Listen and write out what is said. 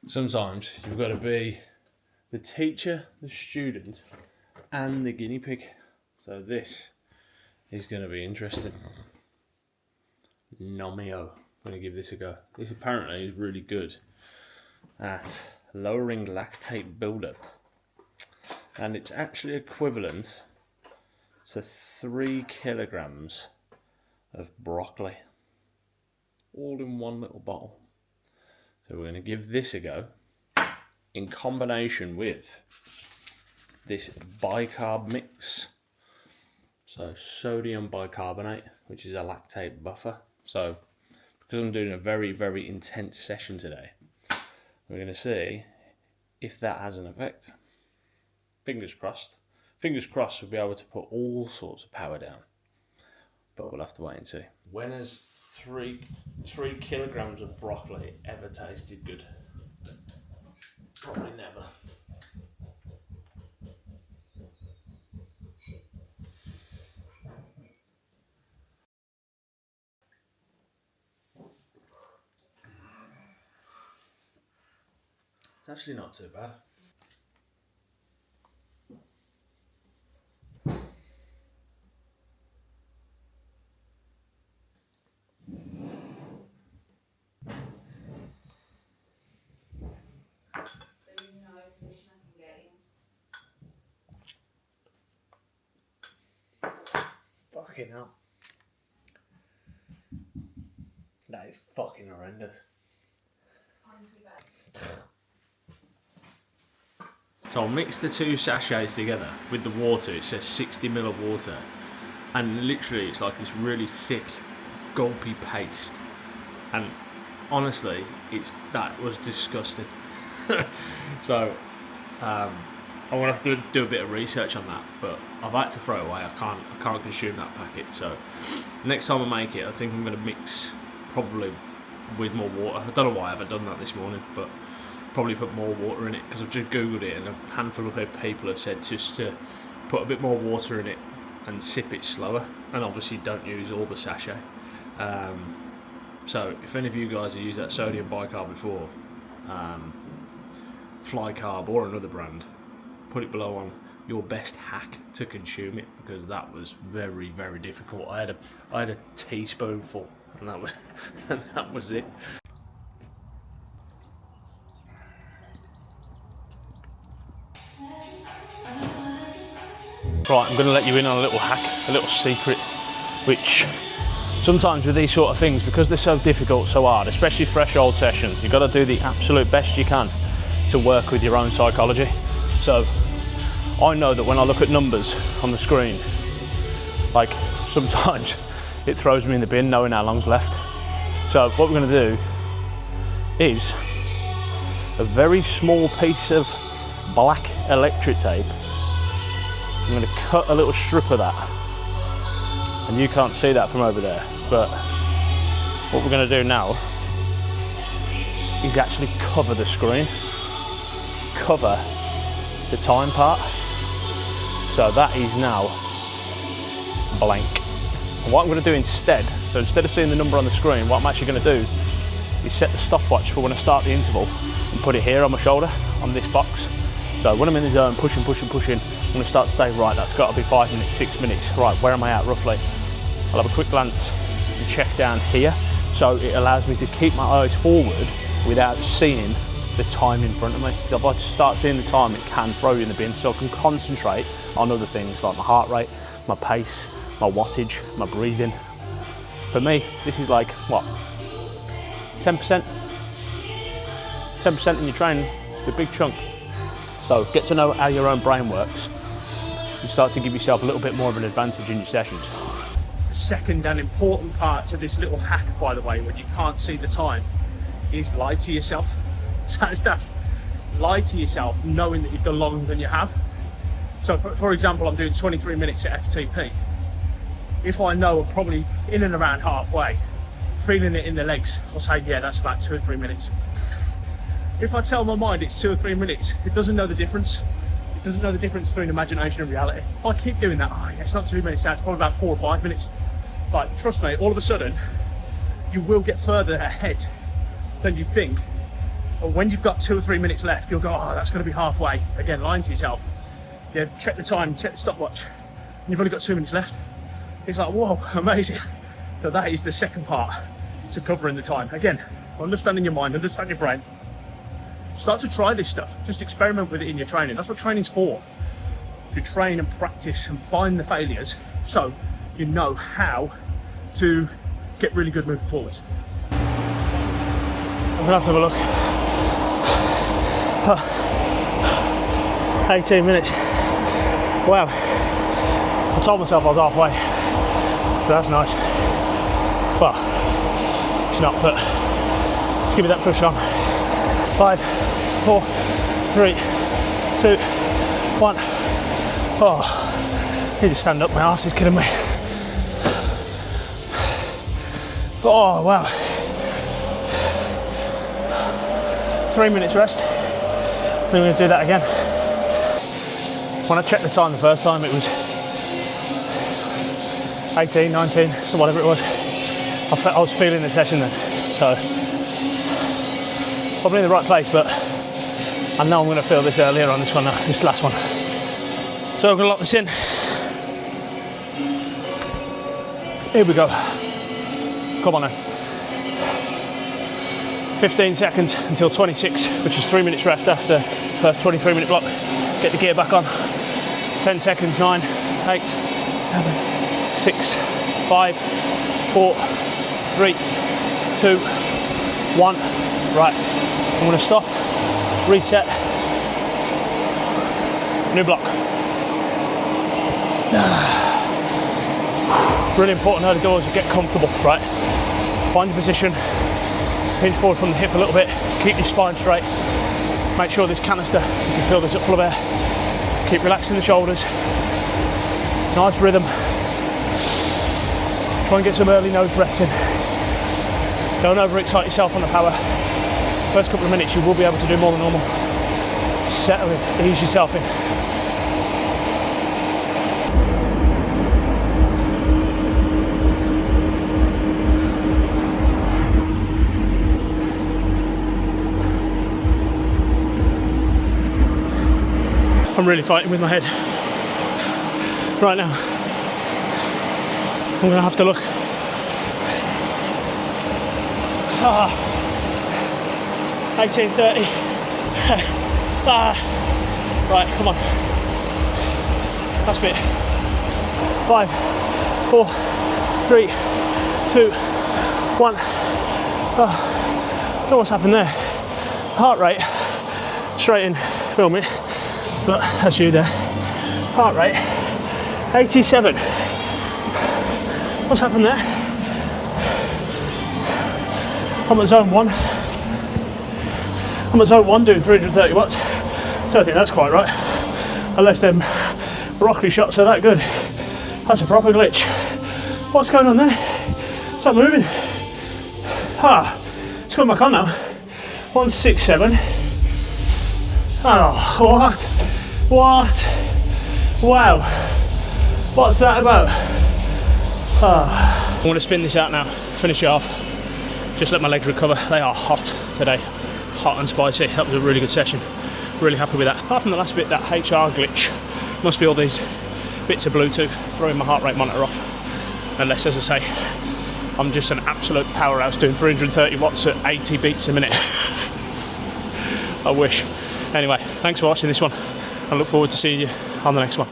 Sometimes you've got to be the teacher, the student, and the guinea pig. So this is going to be interesting. Nomio. I'm going to give this a go. This apparently is really good at lowering lactate buildup, and it's actually equivalent to 3 kilograms of broccoli, all in one little bottle. So we're going to give this a go in combination with this bicarb mix. So sodium bicarbonate, which is a lactate buffer. So because I'm doing a very, very intense session today, we're going to see if that has an effect. Fingers crossed. Fingers crossed we'll be able to put all sorts of power down. But we'll have to wait and see. When has 3 kilograms of broccoli ever tasted good? Probably never. It's actually not too bad. Fucking hell. That is fucking horrendous. So I'll mix the 2 sachets together with the water. It says 60 ml of water, and literally it's like this really thick, gulpy paste. And honestly, that was disgusting. So I'm gonna have to do a bit of research on that, but I've had to throw it away. I can't consume that packet. So next time I make it, I think I'm gonna mix probably with more water. I don't know why I haven't done that this morning, but probably put more water in it, because I've just googled it and a handful of people have said just to put a bit more water in it and sip it slower, and obviously don't use all the sachet. So if any of you guys have used that sodium bicarb before, Fly Carb or another brand, put it below on your best hack to consume it, because that was very, very difficult. I had a teaspoonful, and that was and that was it. Right, I'm going to let you in on a little hack, a little secret, which sometimes with these sort of things, because they're so difficult, so hard, especially threshold sessions, you've got to do the absolute best you can to work with your own psychology. So I know that when I look at numbers on the screen, like sometimes it throws me in the bin knowing how long's left. So what we're going to do is a very small piece of black electric tape. I'm going to cut a little strip of that, and you can't see that from over there, but what we're going to do now is actually cover the screen, cover the time part, so that is now blank. And what I'm going to do instead, so instead of seeing the number on the screen, what I'm actually going to do is set the stopwatch for when I start the interval and put it here on my shoulder on this box. So when I'm in the zone, pushing, I'm going to start to say, right, that's got to be 5 minutes, 6 minutes. Right, where am I at roughly? I'll have a quick glance and check down here. So it allows me to keep my eyes forward without seeing the time in front of me. So if I start seeing the time, it can throw you in the bin. So I can concentrate on other things like my heart rate, my pace, my wattage, my breathing. For me, this is like, what, 10%? 10% in your training, it's a big chunk. So get to know how your own brain works. You start to give yourself a little bit more of an advantage in your sessions. The second and important part to this little hack, by the way, when you can't see the time, is lie to yourself. Sounds daft. Lie to yourself knowing that you've done longer than you have. So for example, I'm doing 23 minutes at FTP. If I know I'm probably in and around halfway, feeling it in the legs, I'll say, yeah, that's about 2 or 3 minutes. If I tell my mind it's 2 or 3 minutes, it doesn't know the difference. It doesn't know the difference between imagination and reality. If I keep doing that, oh yeah, it's not 2 minutes, it's probably about 4 or 5 minutes. But trust me, all of a sudden, you will get further ahead than you think But when you've got 2 or 3 minutes left, you'll go, oh, that's going to be halfway. Again, lying to yourself. Yeah, check the time, check the stopwatch. And you've only got 2 minutes left. It's like, whoa, amazing. So that is the second part to covering the time. Again, understanding your mind, understand your brain. Start to try this stuff. Just experiment with it in your training. That's what training's for. To train and practice and find the failures so you know how to get really good moving forwards. I'm gonna have to have a look. 18 minutes. Wow. I told myself I was halfway. So that's nice. Well, it's not, but let's give me that push on. 5, 4, 3, 2, 1. Oh, I need to stand up, my arse is killing me. Oh, wow. 3 minutes rest. Then we're going to do that again. When I checked the time the first time, it was 18, 19, so whatever it was. I was feeling the session then, so probably in the right place, but I know I'm going to feel this earlier on this one, this last one. So I'm going to lock this in. Here we go. Come on now. 15 seconds until 26, which is 3 minutes rest after the first 23-minute block. Get the gear back on. 10 seconds, 9, 8, 7, 6, 5, 4, 3, 2, 1. Right, I'm going to stop, reset, new block. Really important early doors, you get comfortable, right? Find your position, hinge forward from the hip a little bit, keep your spine straight, make sure this canister, you can fill this up full of air, keep relaxing the shoulders, nice rhythm, try and get some early nose breaths in, don't overexcite yourself on the power. First couple of minutes you will be able to do more than normal, settle in, ease yourself in. I'm really fighting with my head right now. I'm gonna have to look. 18:30. Right, come on. Last bit. 5, 4, 3, 2, 1. I don't know what's happened there. Heart rate, straight in, film it. But that's you there. Heart rate 87. What's happened there? I'm at zone 1. I'm at zone 1 doing 330 watts. Don't think that's quite right. Unless them broccoli shots are that good. That's a proper glitch. What's going on there? It's not moving. It's coming back on now. 167. Oh, what? What? Wow. What's that about? I'm going to spin this out now, finish it off. Just let my legs recover. They are hot today. Hot and spicy. That was a really good session. Really happy with that. Apart from the last bit, that HR glitch. Must be all these bits of Bluetooth throwing my heart rate monitor off. Unless, as I say, I'm just an absolute powerhouse doing 330 watts at 80 beats a minute. I wish. Anyway, thanks for watching this one. I look forward to seeing you on the next one.